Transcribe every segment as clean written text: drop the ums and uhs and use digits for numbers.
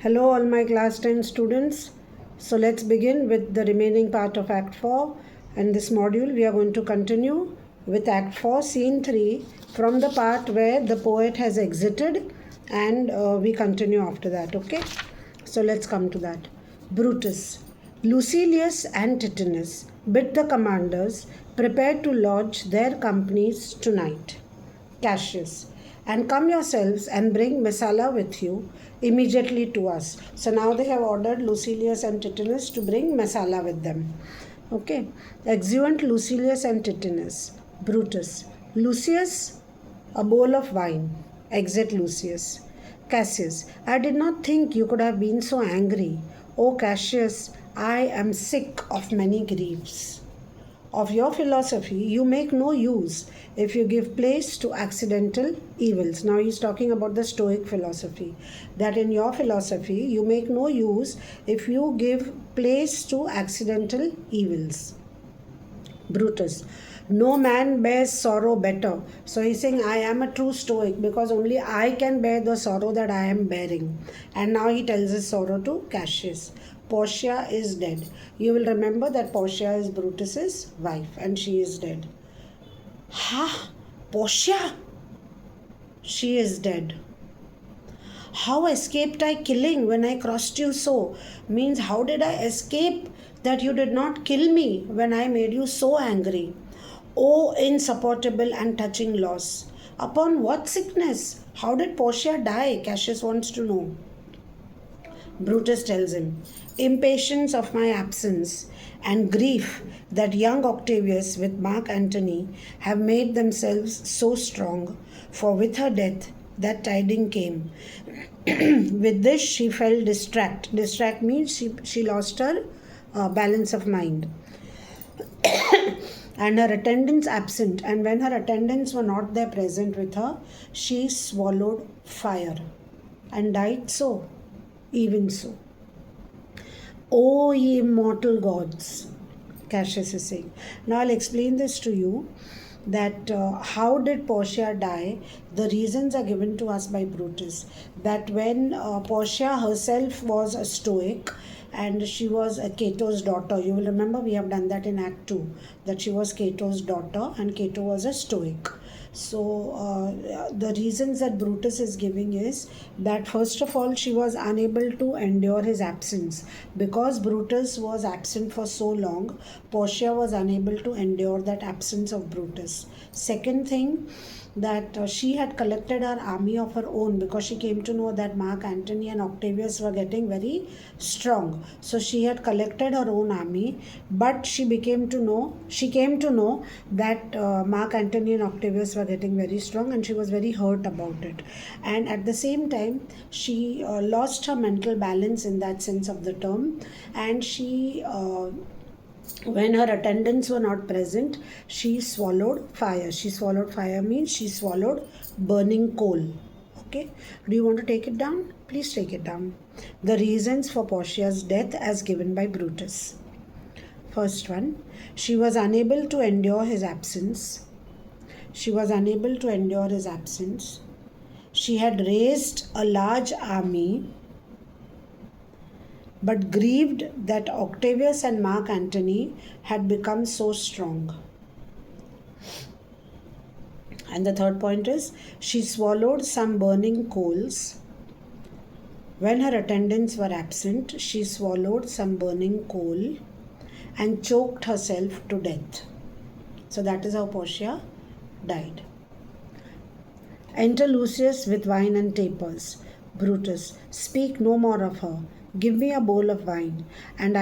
Hello all my class 10 students. So let's begin with the remaining part of Act 4. In this module we are going to continue with Act 4 Scene 3 from the part where the poet has exited, and we continue after that. Okay. So let's come to that. Brutus. Lucilius and Titinus bid the commanders prepare to lodge their companies tonight. Cassius. And come yourselves and bring Messala with you immediately to us. So now they have ordered Lucilius and Titinus to bring Messala with them. Okay. Exeunt Lucilius and Titinus. Brutus. Lucius, a bowl of wine. Exit Lucius. Cassius. I did not think you could have been so angry. O Cassius, I am sick of many griefs. Of your philosophy you make no use if you give place to accidental evils. Now he's talking about the Stoic philosophy, that in your philosophy you make no use if you give place to accidental evils. Brutus. No man bears sorrow better. So he's saying I am a true Stoic because only I can bear the sorrow that I am bearing. And now he tells his sorrow to Cassius. Portia is dead. You will remember that Portia is Brutus's wife and she is dead. Ha! Portia? She is dead. How escaped I killing when I crossed you so? Means how did I escape that you did not kill me when I made you so angry? Oh, insupportable and touching loss. Upon what sickness? How did Portia die? Cassius wants to know. Brutus tells him, impatience of my absence and grief that young Octavius with Mark Antony have made themselves so strong, for with her death that tiding came. With this she fell distract. Distract means she lost her balance of mind. And her attendants absent, and when her attendants were not there present with her, she swallowed fire and died so, even so. O ye immortal gods, Cassius is saying. Now I'll explain this to you, that how did Portia die. The reasons are given to us by Brutus, that when Portia herself was a Stoic and she was a Cato's daughter. You will remember we have done that in Act 2, that she was Cato's daughter and Cato was a Stoic. So the reasons that Brutus is giving is that first of all she was unable to endure his absence. Because Brutus was absent for so long, Portia was unable to endure that absence of Brutus. Second thing, that she had collected her army of her own because she came to know that Mark Antony and Octavius were getting very strong. So she had collected her own army, but she came to know that Mark Antony and Octavius were getting very strong, and she was very hurt about it. And at the same time, she lost her mental balance in that sense of the term, and she when her attendants were not present, she swallowed fire. She swallowed fire means she swallowed burning coal. Okay. Do you want to take it down? Please take it down. The reasons for Portia's death as given by Brutus. First one, she was unable to endure his absence. She was unable to endure his absence. She had raised a large army, but grieved that Octavius and Mark Antony had become so strong. And the third point is, she swallowed some burning coals. When her attendants were absent, she swallowed some burning coal and choked herself to death. So that is how Portia died. Enter Lucius with wine and tapers. Brutus, speak no more of her. Give me a bowl of wine, and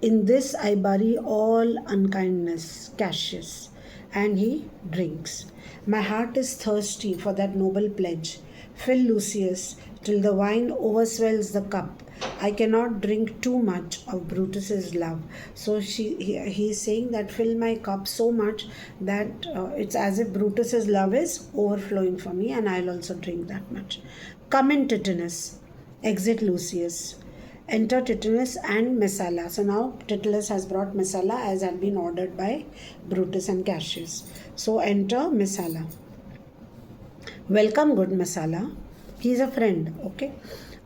in this I bury all unkindness. Cassius. And he drinks. My heart is thirsty for that noble pledge. Fill, Lucius, till the wine overswells the cup. I cannot drink too much of Brutus's love. So he is saying that fill my cup so much that it's as if Brutus's love is overflowing for me, and I'll also drink that much. Come in, Titinus. Exit Lucius. Enter Titinus and Messala. So now Titinus has brought Messala as had been ordered by Brutus and Cassius. So enter Messala. Welcome, good Messala. He is a friend. Okay.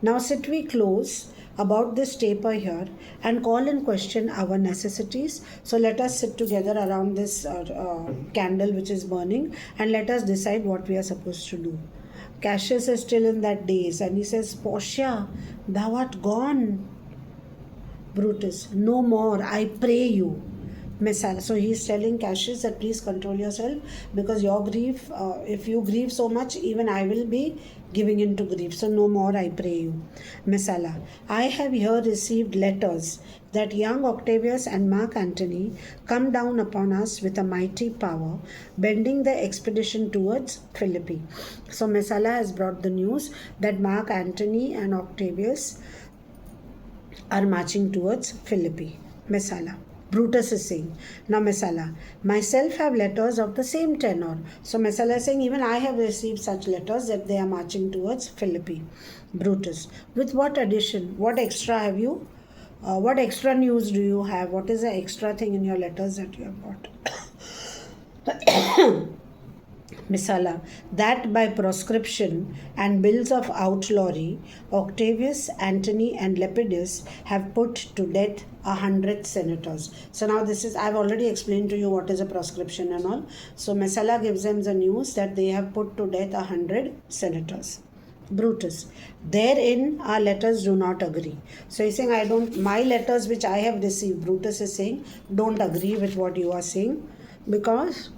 Now sit we close about this taper here and call in question our necessities. So let us sit together around this candle which is burning and let us decide what we are supposed to do. Cassius is still in that daze and he says, Portia, thou art gone. Brutus, no more, I pray you. Messiah. So he is telling Cassius that please control yourself because your grief, if you grieve so much, even I will be giving in to grief. So no more, I pray you. Messiah, I have here received letters that young Octavius and Mark Antony come down upon us with a mighty power, bending the expedition towards Philippi. So Messiah has brought the news that Mark Antony and Octavius are marching towards Philippi. Messiah. Brutus is saying, now Messala, myself have letters of the same tenor. So Messala is saying, even I have received such letters that they are marching towards Philippi. Brutus, with what addition? What extra have you? What extra news do you have? What is the extra thing in your letters that you have got? Missala, that by proscription and bills of outlawry, Octavius, Antony, and Lepidus have put to death 100 senators. So now this is, I've already explained to you what is a proscription and all. So Messala gives them the news that they have put to death 100 senators. Brutus, therein our letters do not agree. So he's saying, my letters which I have received, Brutus is saying, don't agree with what you are saying because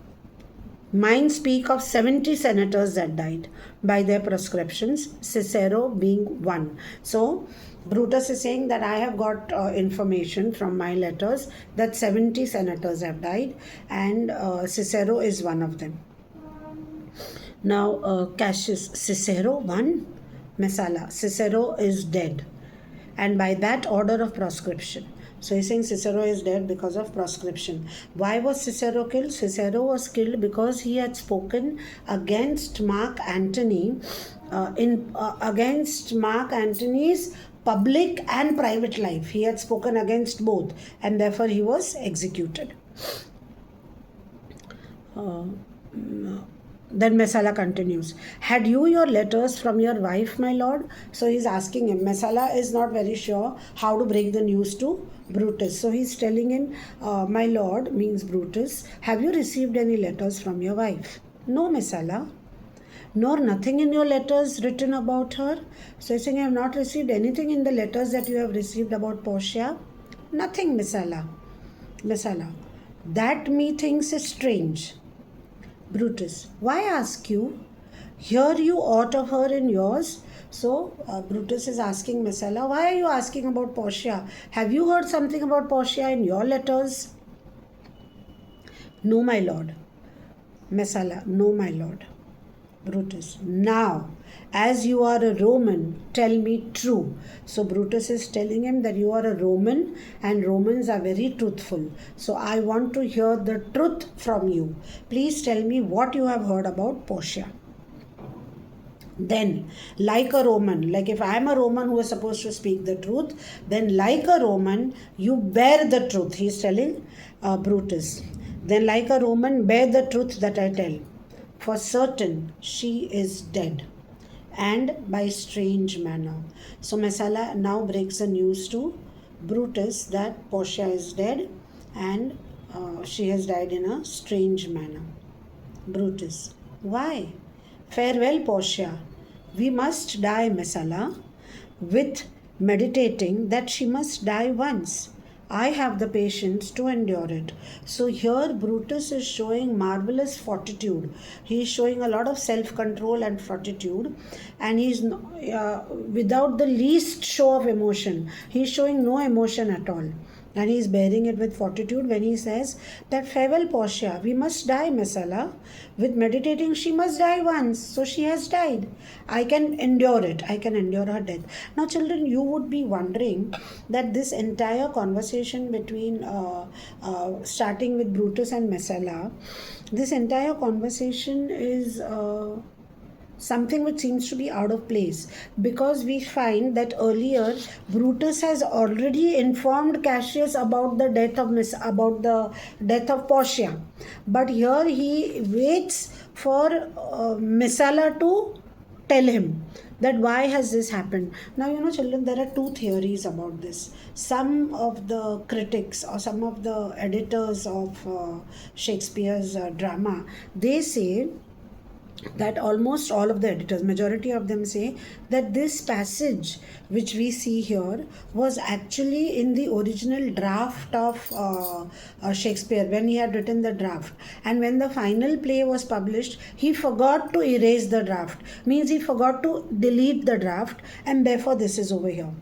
mine speak of 70 senators that died by their proscriptions, Cicero being one. So, Brutus is saying that I have got information from my letters that 70 senators have died and Cicero is one of them. Now, Cassius, Cicero one? Messala, Cicero is dead. And by that order of proscription. So he's saying Cicero is dead because of proscription. Why was Cicero killed? Cicero was killed because he had spoken against Mark Antony, against Mark Antony's public and private life. He had spoken against both and therefore he was executed. Then Messala continues, had you your letters from your wife, my lord? So he's asking him. Messala is not very sure how to break the news to Brutus. So he's telling him, my lord, means Brutus, have you received any letters from your wife? No, Messala. Nor nothing in your letters written about her? So he's saying, I have not received anything in the letters that you have received about Portia. Nothing, Messala. Messala, that methinks is strange. Brutus, why ask you? Hear you aught of her in yours? So Brutus is asking Messala, why are you asking about Portia? Have you heard something about Portia in your letters? No, my lord. Messala, no, my lord. Brutus, now, as you are a Roman, tell me true. So Brutus is telling him that you are a Roman and Romans are very truthful. So I want to hear the truth from you. Please tell me what you have heard about Portia. Then, like a Roman, like if I am a Roman who is supposed to speak the truth, then like a Roman, you bear the truth. He is telling Brutus. Then like a Roman, bear the truth that I tell. For certain, she is dead, and by strange manner. So Messala now breaks the news to Brutus that Portia is dead and she has died in a strange manner. Brutus, why? Farewell, Portia. We must die, Messala, with meditating that she must die once. I have the patience to endure it. So here Brutus is showing marvelous fortitude. He is showing a lot of self-control and fortitude, and he is without the least show of emotion. He is showing no emotion at all. And he is bearing it with fortitude when he says that farewell, Portia, we must die, Messala. With meditating, she must die once. So she has died. I can endure it. I can endure her death. Now, children, you would be wondering that this entire conversation between, starting with Brutus and Messala, this entire conversation is something which seems to be out of place, because we find that earlier Brutus has already informed Cassius about the death of Portia, but here he waits for Messala to tell him that why has this happened. Now, children, there are two theories about this. Some of the critics or some of the editors of Shakespeare's drama, they say that almost all of the editors, majority of them, say that this passage which we see here was actually in the original draft of Shakespeare, when he had written the draft, and when the final play was published, he forgot to erase the draft, means he forgot to delete the draft, and therefore this is over here.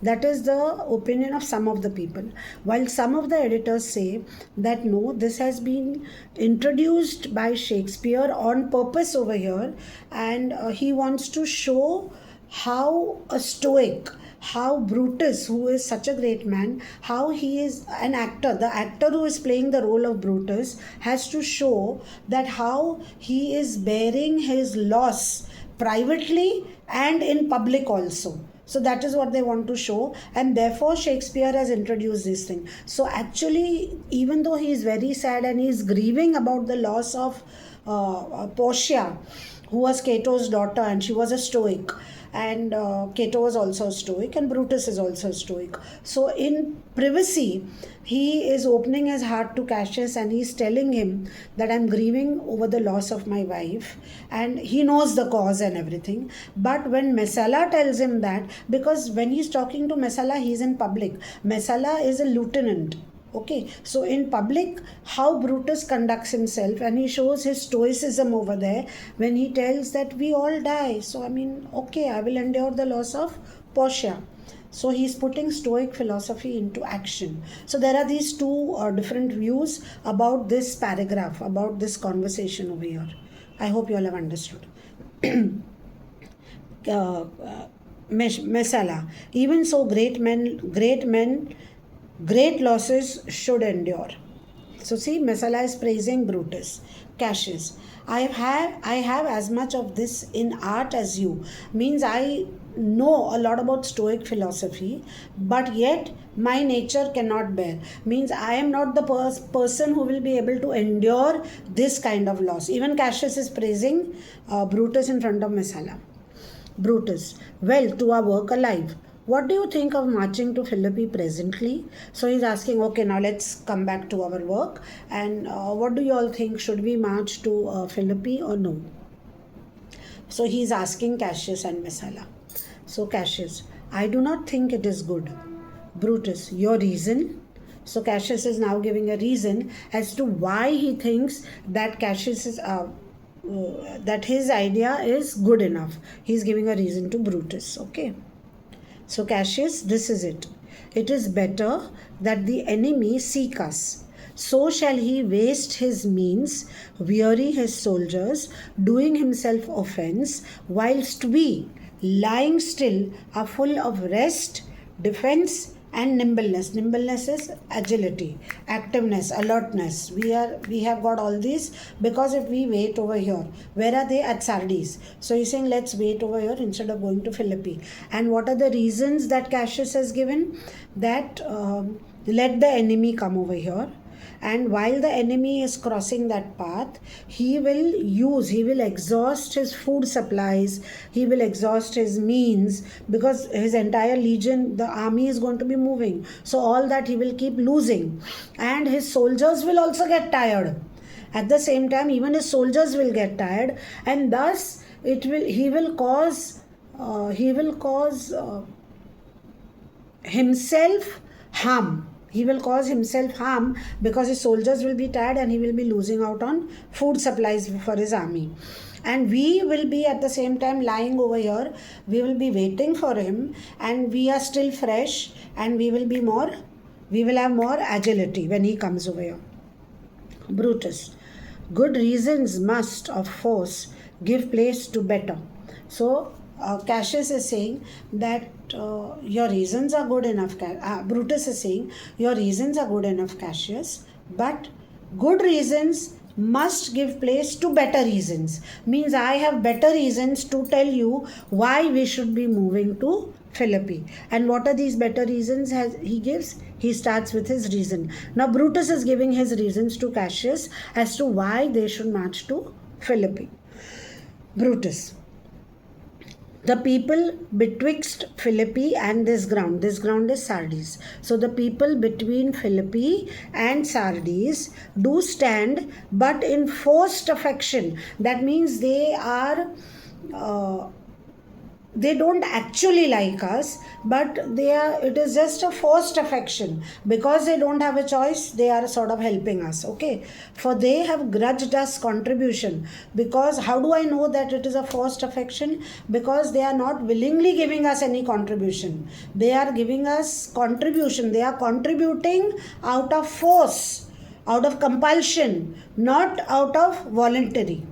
That is the opinion of some of the people. While some of the editors say that no, this has been introduced by Shakespeare on purpose over here, and he wants to show how a Stoic, how Brutus, who is such a great man, how he is an actor. The actor who is playing the role of Brutus has to show that how he is bearing his loss privately and in public also. So that is what they want to show, and therefore Shakespeare has introduced this thing. So actually, even though he is very sad and he is grieving about the loss of Portia, who was Cato's daughter, and she was a Stoic, and Cato was also a Stoic, and Brutus is also a Stoic. So in privacy, he is opening his heart to Cassius, and he is telling him that I'm grieving over the loss of my wife, and he knows the cause and everything. But when Messala tells him that, because when he's talking to Messala, he's in public. Messala is a lieutenant. Okay, so in public, how Brutus conducts himself, and he shows his stoicism over there when he tells that we all die. So, okay, I will endure the loss of Portia. So, he is putting Stoic philosophy into action. So, there are these two different views about this paragraph, about this conversation over here. I hope you all have understood. Messala, even so, great losses should endure. So see, Messala is praising Brutus. Cassius, I have as much of this in art as you. Means I know a lot about Stoic philosophy, but yet my nature cannot bear. Means I am not the person who will be able to endure this kind of loss. Even Cassius is praising Brutus in front of Messala. Brutus, well, to our work alive. What do you think of marching to Philippi presently? So he's asking, okay, now let's come back to our work. And what do you all think? Should we march to Philippi or no? So he's asking Cassius and Messala. So Cassius, I do not think it is good. Brutus, your reason? So Cassius is now giving a reason as to why he thinks that Cassius is... that his idea is good enough. He's giving a reason to Brutus. Okay. So Cassius, this is it. It is better that the enemy seek us. So shall he waste his means, weary his soldiers, doing himself offence, whilst we, lying still, are full of rest, defence, and nimbleness. Nimbleness is agility, activeness, alertness. We have got all these, because if we wait over here, where are they? At Sardis. So he's saying let's wait over here instead of going to Philippi. And what are the reasons that Cassius has given? That let the enemy come over here. And while the enemy is crossing that path, he will exhaust his food supplies, he will exhaust his means, because his entire legion, the army is going to be moving. So all that he will keep losing. And his soldiers will also get tired. At the same time, even his soldiers will get tired, and thus he will cause himself harm. He will cause himself harm because his soldiers will be tired and he will be losing out on food supplies for his army. And we will be at the same time lying over here. We will be waiting for him, and we are still fresh, and we will have more agility when he comes over here. Brutus, good reasons must of force give place to better. So Cassius is saying that your reasons are good enough. Brutus is saying your reasons are good enough, Cassius, but good reasons must give place to better reasons. Means I have better reasons to tell you why we should be moving to Philippi. And what are these better reasons he gives? He starts with his reason. Now Brutus is giving his reasons to Cassius as to why they should march to Philippi. Brutus, The people betwixt Philippi and this ground is Sardis. So the people between Philippi and Sardis do stand, but in forced affection. That means they are they don't actually like us, but it is just a forced affection. Because they don't have a choice, they are sort of helping us. Okay, for they have grudged us contribution. Because how do I know that it is a forced affection? Because they are not willingly giving us any contribution. They are giving us contribution. They are contributing out of force, out of compulsion, not out of voluntary.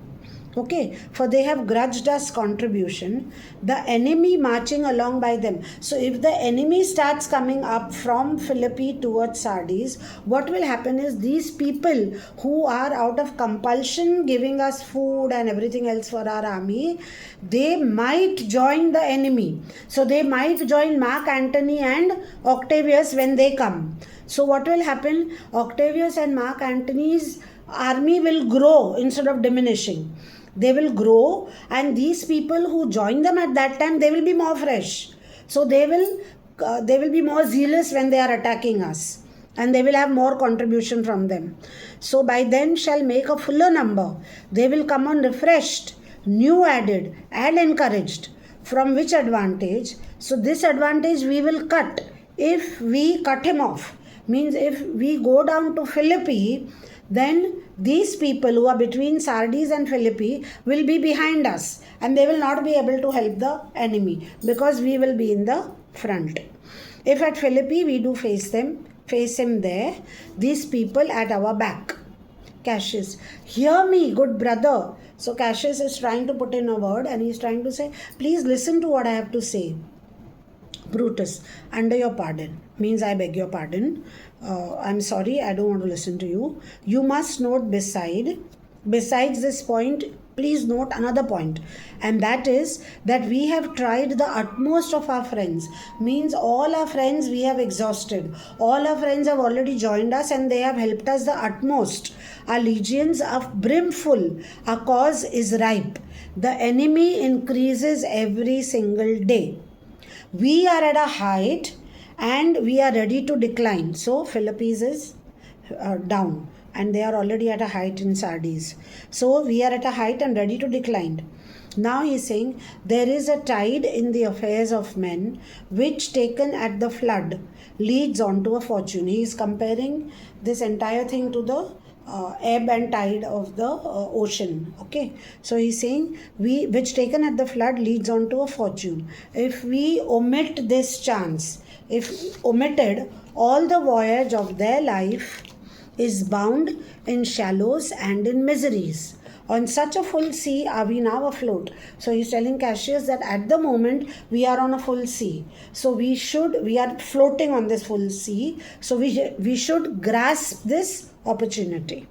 Okay, for they have grudged us contribution, the enemy marching along by them. So if the enemy starts coming up from Philippi towards Sardis, what will happen is these people who are out of compulsion giving us food and everything else for our army, they might join the enemy. So they might join Mark Antony and Octavius when they come. So what will happen? Octavius and Mark Antony's army will grow instead of diminishing. They will grow, and these people who join them at that time, they will be more fresh. So they will be more zealous when they are attacking us, and they will have more contribution from them. So by then shall make a fuller number. They will come on refreshed, new added, and encouraged. From which advantage? So this advantage we will cut if we cut him off. Means if we go down to Philippi, then these people who are between Sardis and Philippi will be behind us, and they will not be able to help the enemy because we will be in the front. If at Philippi we do face him there, these people at our back. Cassius, hear me, good brother. So Cassius is trying to put in a word, and he is trying to say, please listen to what I have to say. Brutus, under your pardon, means I beg your pardon. I'm sorry, I don't want to listen to you. You must note besides this point, please note another point, and that is that we have tried the utmost of our friends. Means all our friends we have exhausted. All our friends have already joined us, and they have helped us the utmost. Our legions are brimful. Our cause is ripe. The enemy increases every single day. We are at a height and we are ready to decline. So Philippines is down, and they are already at a height in Sardis. So we are at a height and ready to decline. Now he is saying, there is a tide in the affairs of men which taken at the flood leads on to a fortune. He is comparing this entire thing to the ebb and tide of the ocean. Okay, so he's saying which taken at the flood leads on to a fortune. If we omit this chance, if omitted, all the voyage of their life is bound in shallows and in miseries. On such a full sea are we now afloat. So he's telling Cassius that at the moment we are on a full sea. So we are floating on this full sea. So we should grasp this opportunity.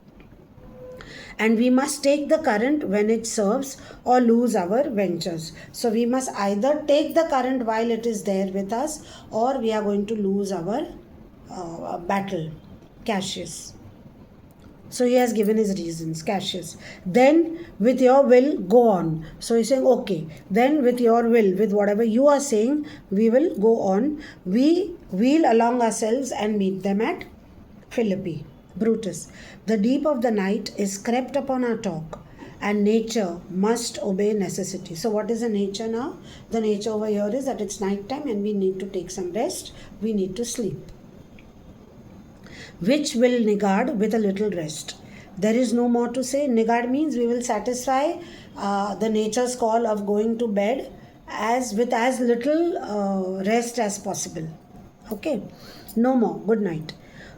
And we must take the current when it serves or lose our ventures. So we must either take the current while it is there with us, or we are going to lose our battle. Cassius. So he has given his reasons. Cassius. Then with your will, go on. So he's saying, okay, then with your will, with whatever you are saying, we will go on. We wheel along ourselves and meet them at Philippi. Brutus. The deep of the night is crept upon our talk, and nature must obey necessity. So what is the nature now? The nature over here is that it's night time and we need to take some rest. We need to sleep. Which will niggard with a little rest. There is no more to say. Niggard means we will satisfy the nature's call of going to bed with as little rest as possible. Okay, no more. Good night.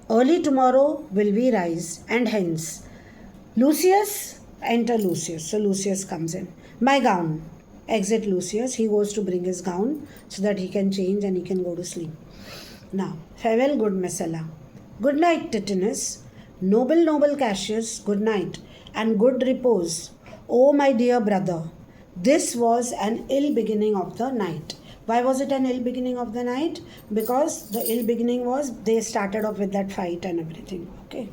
Early tomorrow will we rise, and hence Lucius, enter Lucius. So Lucius comes in. My gown. Exit Lucius. He goes to bring his gown so that he can change and he can go to sleep. Now, farewell, good Messala. Good night, Titinus. Noble Cassius, good night, and good repose. Oh, my dear brother, this was an ill beginning of the night. Why was it an ill beginning of the night? Because the ill beginning was they started off with that fight and everything. Okay.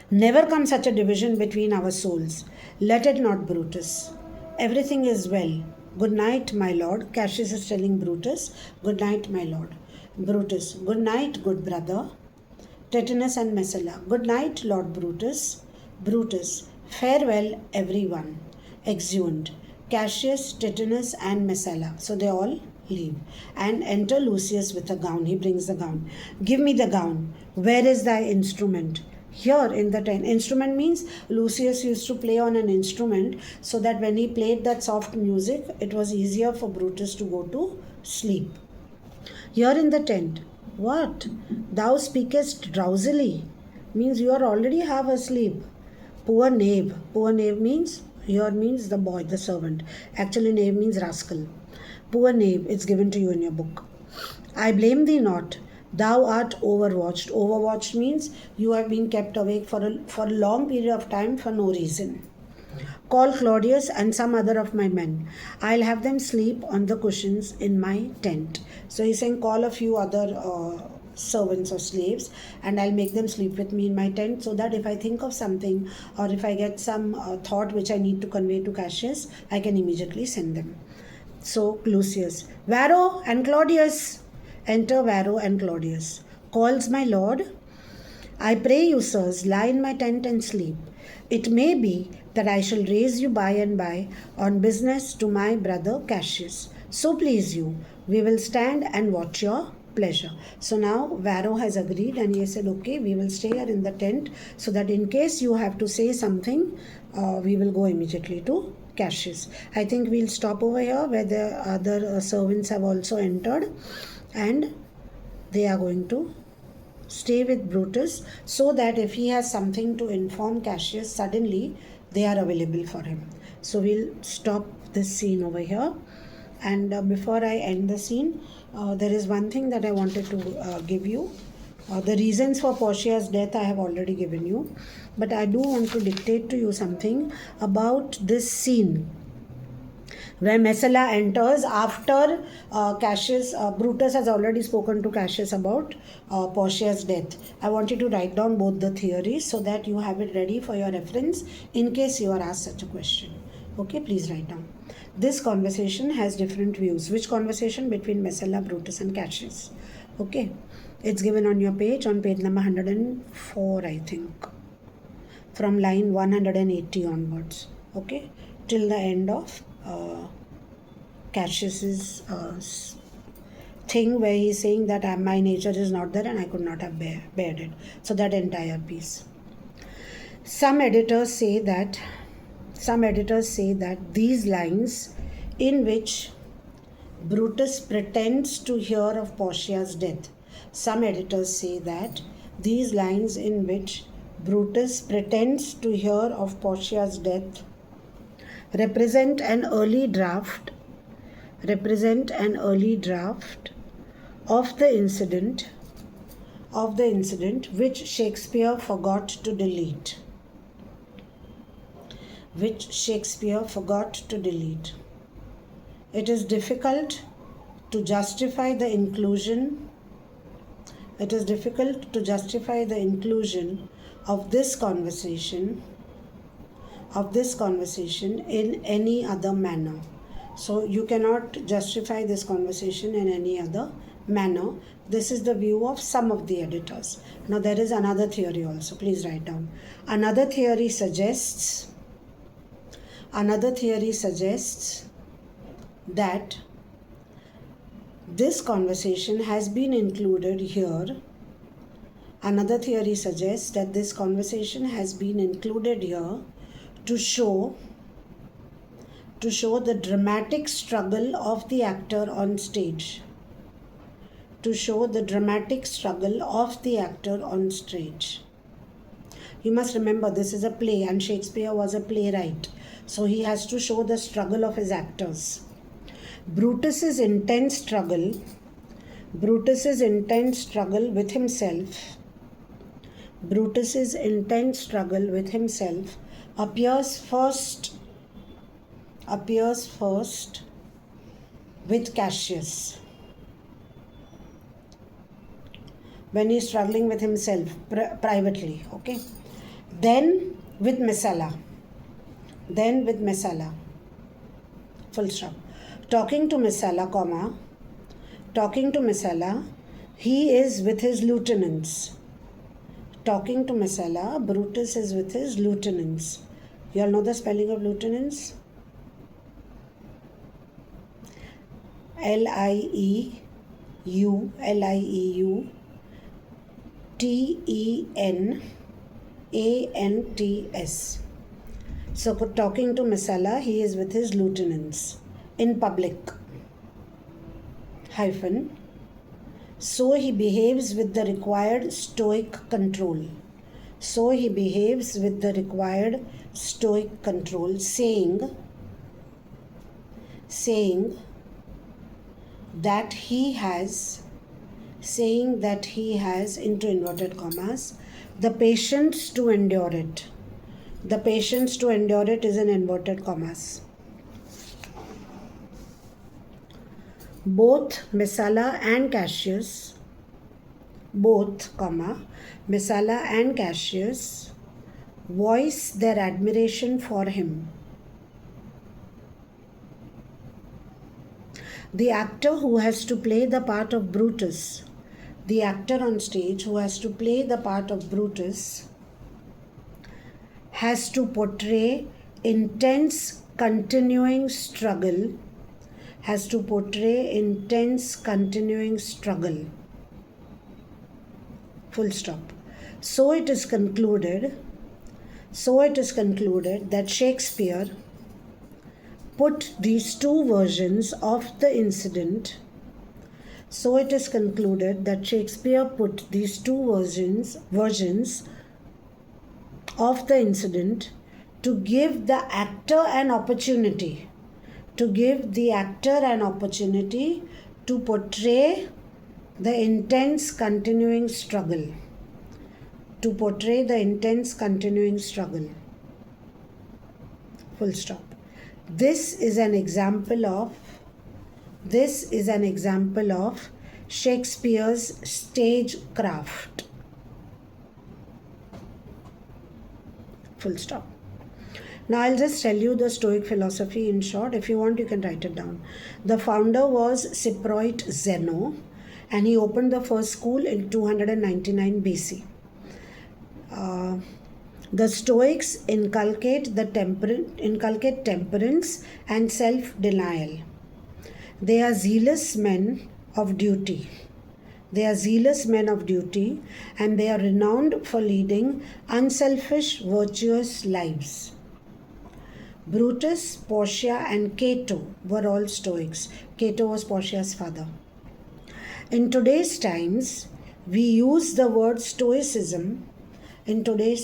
Never come such a division between our souls. Let it not, Brutus. Everything is well. Good night, my lord. Cassius is telling Brutus, good night, my lord. Brutus, good night, good brother. Titus and Messala, good night, Lord Brutus. Brutus, farewell, everyone. Exeunt. Cassius, Titus, and Messala. So they all leave. And enter Lucius with a gown. He brings the gown. Give me the gown. Where is thy instrument? Here in the tent. Instrument means Lucius used to play on an instrument so that when he played that soft music, it was easier for Brutus to go to sleep. Here in the tent. What? Thou speakest drowsily. Means you are already half asleep. Poor knave. Poor knave means, here means the boy, the servant. Actually knave means rascal. Poor knave, it's given to you in your book. I blame thee not. Thou art overwatched. Overwatched means you have been kept awake for a long period of time for no reason. Call Claudius and some other of my men. I'll have them sleep on the cushions in my tent. So he's saying call a few other servants or slaves and I'll make them sleep with me in my tent so that if I think of something or if I get some thought which I need to convey to Cassius, I can immediately send them. So Lucius, Varro and Claudius. Enter Varro and Claudius. Calls my lord. I pray you, sirs, lie in my tent and sleep. It may be that I shall raise you by and by on business to my brother Cassius. So please you, we will stand and watch your pleasure. So now Varro has agreed and he said, okay, we will stay here in the tent so that in case you have to say something, we will go immediately to Cassius. I think we'll stop over here where the other servants have also entered and they are going to stay with Brutus so that if he has something to inform Cassius, suddenly they are available for him. So we'll stop this scene over here. And before I end the scene, there is one thing that I wanted to give you. The reasons for Portia's death I have already given you. But I do want to dictate to you something about this scene where Messala enters after Cassius. Brutus has already spoken to Cassius about Portia's death. I want you to write down both the theories so that you have it ready for your reference in case you are asked such a question. Okay, please write down. This conversation has different views. Which conversation? Between Messala, Brutus and Cassius. Okay, it's given on your page, on page number 104, I think. From line 180 onwards. Okay, till the end of Cassius's thing where he's saying that my nature is not there and I could not have bared it. So that entire piece. Some editors say that these lines in which Brutus pretends to hear of Portia's death. Some editors say that these lines in which Brutus pretends to hear of Portia's death represent an early draft of the incident which Shakespeare forgot to delete. It is difficult to justify the inclusion of this conversation in any other manner. So you cannot justify this conversation in any other manner. This is the view of some of the editors. Now there is another theory also. Please write down. Another theory suggests that this conversation has been included here. Another theory suggests that this conversation has been included here to show the dramatic struggle of the actor on stage. You must remember this is a play and Shakespeare was a playwright. So he has to show the struggle of his actors. Brutus's intense struggle with himself appears first with Cassius. When he is struggling with himself privately, okay? Then with Messala. Full stop. talking to Messala, he is with his lieutenants. Talking to Messala, Brutus is with his lieutenants. You all know the spelling of lieutenants? Lieutenants. So talking to Messala, he is with his lieutenants in public. Hyphen. So he behaves with the required stoic control. Saying that he has, into inverted commas, the patience to endure it. The patience to endure it is in inverted commas. Both Messala and Cassius voice their admiration for him. The actor who has to play the part of Brutus, the actor on stage who has to play the part of Brutus, has to portray intense continuing struggle. Full stop. So it is concluded that Shakespeare put these two versions of the incident to give the actor an opportunity to portray the intense continuing struggle. Full stop. This is an example of Shakespeare's stagecraft. Full stop. Now I'll just tell you the Stoic philosophy in short. If you want, you can write it down. The founder was Cypriot Zeno, and he opened the first school in 299 BC. The Stoics inculcate temperance and self-denial. They are zealous men of duty. And they are renowned for leading unselfish, virtuous lives. Brutus, Portia, and Cato were all Stoics. Cato was Portia's father. In today's times, we use the word Stoicism to be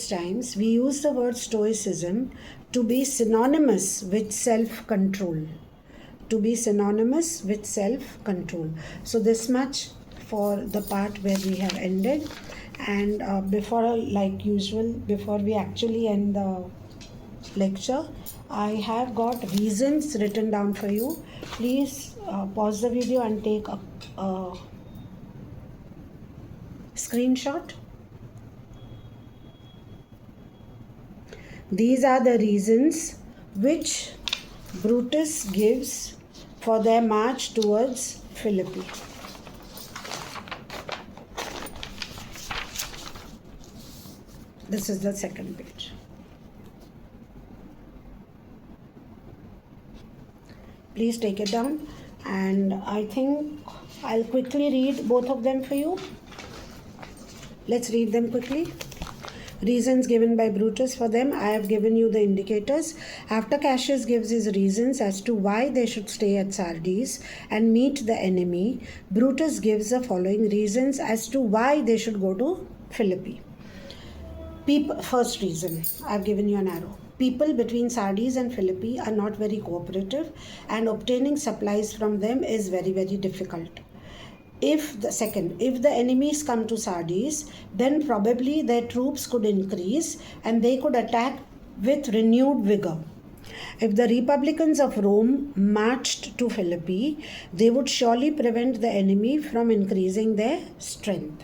synonymous with self-control. So this much for the part where we have ended. And before we actually end the lecture, I have got reasons written down for you. Please pause the video and take a screenshot. These are the reasons which Brutus gives for their march towards Philippi. This is the second page. Please take it down, and I think I'll quickly read both of them for you. Let's read them quickly. Reasons given by Brutus for them. I have given you the indicators. After Cassius gives his reasons as to why they should stay at Sardis and meet the enemy, Brutus gives the following reasons as to why they should go to Philippi. First reason, I've given you an arrow. People between Sardis and Philippi are not very cooperative, and obtaining supplies from them is very, very difficult. If the enemies come to Sardis, then probably their troops could increase and they could attack with renewed vigor. If the Republicans of Rome marched to Philippi, they would surely prevent the enemy from increasing their strength.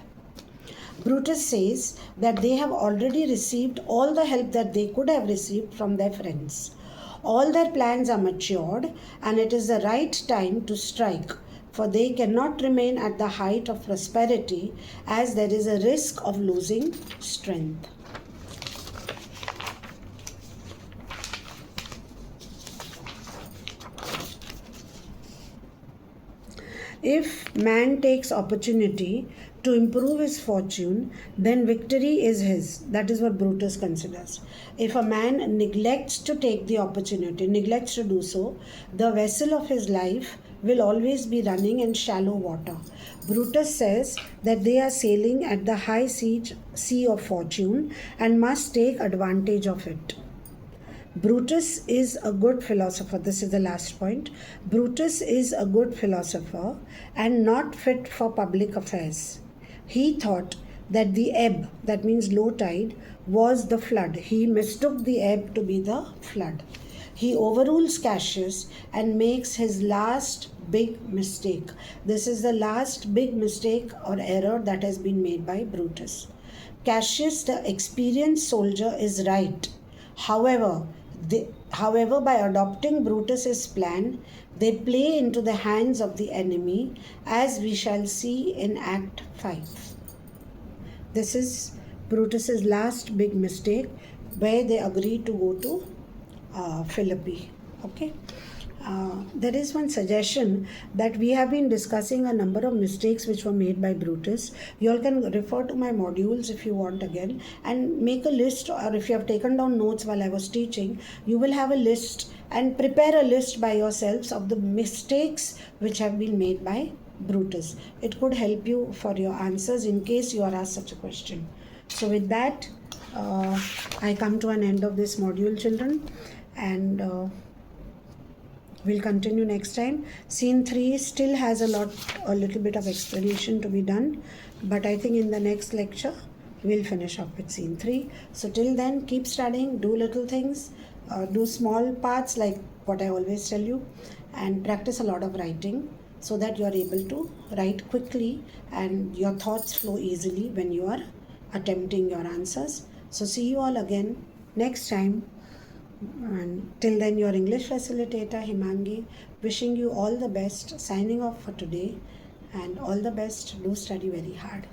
Brutus says that they have already received all the help that they could have received from their friends. All their plans are matured, and it is the right time to strike, for they cannot remain at the height of prosperity, as there is a risk of losing strength. If man takes opportunity to improve his fortune, then victory is his. That is what Brutus considers. If a man neglects to take the opportunity, neglects to do so, the vessel of his life will always be running in shallow water. Brutus says that they are sailing at the high sea of fortune and must take advantage of it. Brutus is a good philosopher. This is the last point. Brutus is a good philosopher and not fit for public affairs. He thought that the ebb, that means low tide, was the flood. He mistook the ebb to be the flood. He overrules Cassius and makes his last big mistake. This is the last big mistake or error that has been made by Brutus. Cassius, the experienced soldier, is right. However, by adopting Brutus's plan, they play into the hands of the enemy, as we shall see in Act 5. This is Brutus's last big mistake, where they agree to go to Philippi. Okay. There is one suggestion that we have been discussing a number of mistakes which were made by Brutus. You all can refer to my modules if you want again and make a list, or if you have taken down notes while I was teaching, you will have a list and prepare a list by yourselves of the mistakes which have been made by Brutus. It could help you for your answers in case you are asked such a question. So with that, I come to an end of this module, children, and we'll continue next time. Scene 3 still has a little bit of explanation to be done, but I think in the next lecture we'll finish up with scene 3. So till then, keep studying, do little things, do small parts like what I always tell you, and practice a lot of writing so that you are able to write quickly and your thoughts flow easily when you are attempting your answers. So see you all again next time. And till then, your English facilitator Himangi, wishing you all the best, signing off for today, and all the best. Do study very hard.